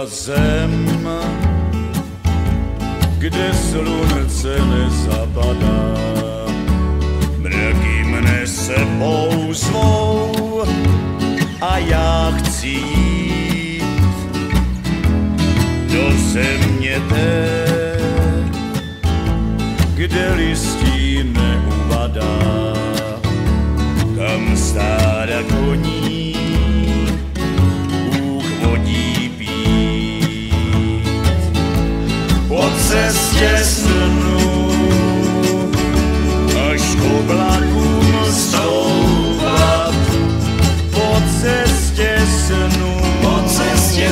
byla zem, kde slunce nezapadá. Mraky mne sebou zvou a já chci jít do země té, kde listí neuvadá, kam stáda koní Bůh vodí pít. Po cestě snů až k oblakům stoupat, po cestě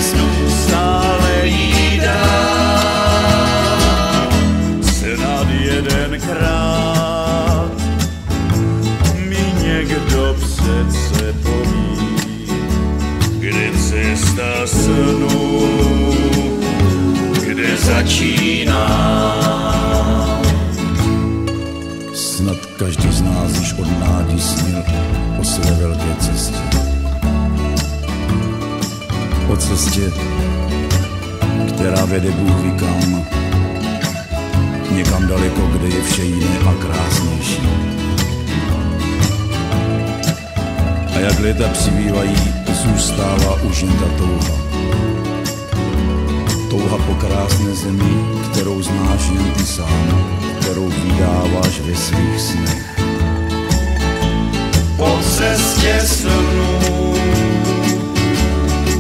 snů stále jí dám. Snad jedenkrát mi někdo přece poví, kde cesta snů, kde začíná. Snad každý z nás již od mládí snil o své velké cestě. O cestě, která vede Bůh ví kam, někam daleko, kde je vše jiné a krásnější. A jak léta přibývají, zůstává už jen ta touha. Touha po krásné zemi, kterou znáš jen ty sám, kterou vydáváš ve svých snech. Po cestě snů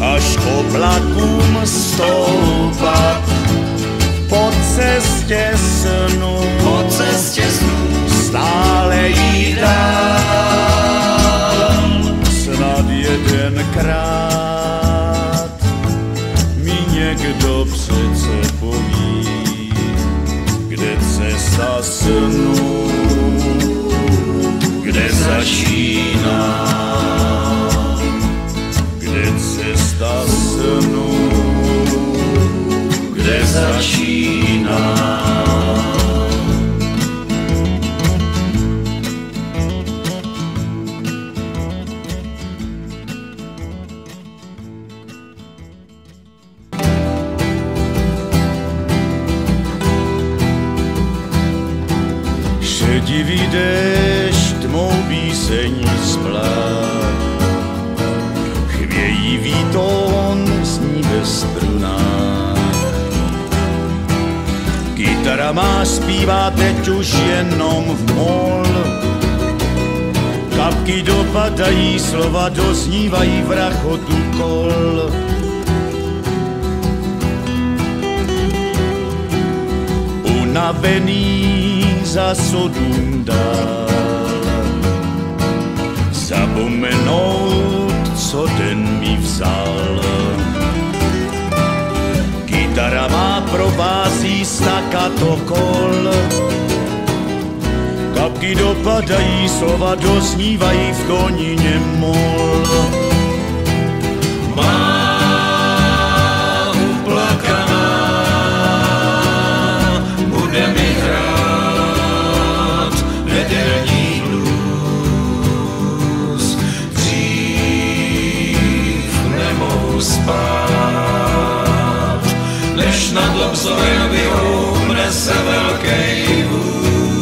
až k oblakům stoupat, po cestě snů stále jí dál. Snad jedenkrát mi někdo přece poví, kde cesta snů, kde začíná, kde cesta snů, kde začíná. Šedivý déšť mou píseň splá, chvějivý tón zní ve strunách. Kytara má zpívá teď už jenom v mol, kapky dopadají, slova doznívají v rachotu kol. Unavený za sodům dál, zapomenout, co den mi vzal. Kytara má provází staccato kol, kapky dopadají, slova doznívají v tónině mol. Než nad obzorem vyhoupne se velkej vůz.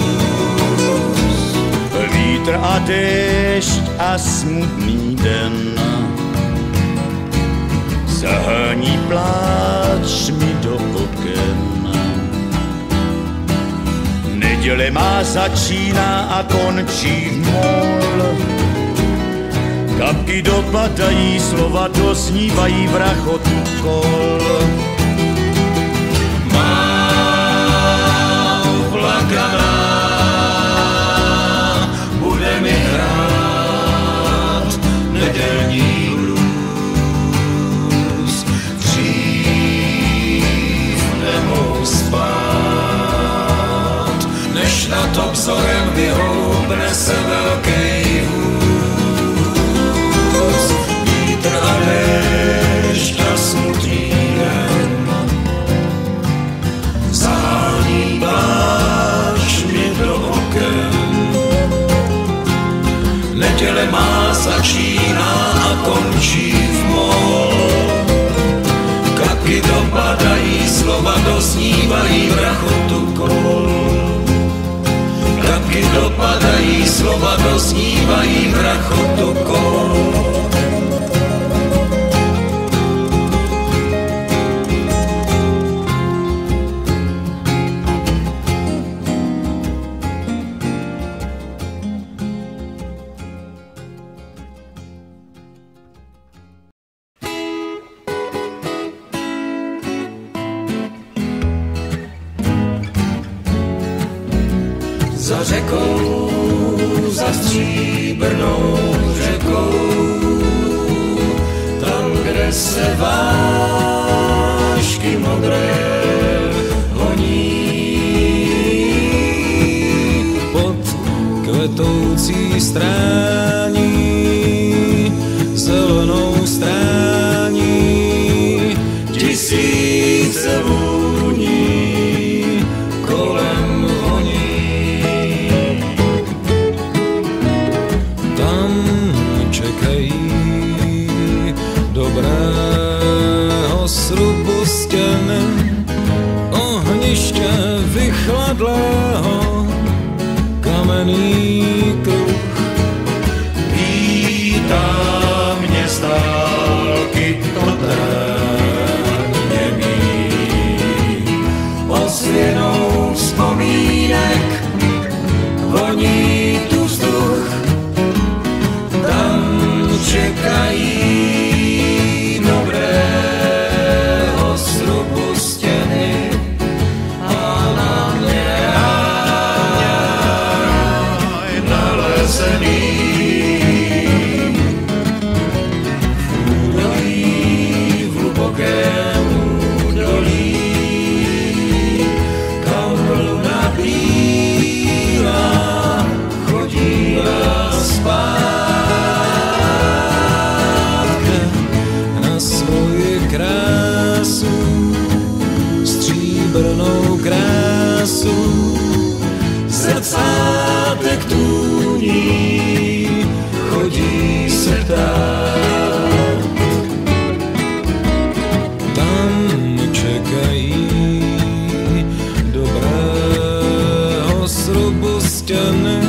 Vítr a déšť a smutný den zahání pláč mi do oken. Neděle má začíná a končí v mol. Kapky dopadají, slova doznívají v rachotu kol. Bude mi hrát nedělní blues. Dřív nemohu spát, než nad obzorem vyhoupne se velkej vůz. Vítr a déšť a smutný den zahání pláč mi do oken. Neděle má začíná a končí v mol. Kapky dosnívají v rachotu kol. Kapky dopadají, slova dosnívají v rachotu kol. Za řekou, za stříbrnou řekou, tam, kde se vášky modré honí. Pod kvetoucí strání, zelenou strání, Tisíce vůní kolem voní. čekají dobrého srubu stěny, ohniště vychladlého, kamenný kruh. Vítá mě z dálky totéň němý, ozvěnou vzpomínek voní tu vzduch. Tam čekají dobrého srubu stěny a na mě ráj nalezený. V hlubokém údolí, kam luna bílá chodila zpátka Na svoji krásu, stříbrnou krásu, zrcátek tůní chodí se ptát. tam čekají dobrého srubu stěny,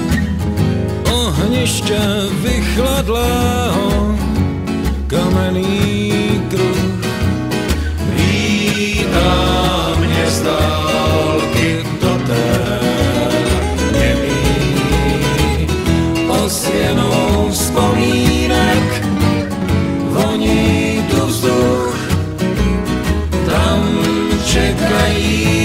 ohniště vychladlého, kamenný kruh. Vítá mě z dálky totéň němý, ozvěnou vzpomínek voní tu vzduch. Tam čekají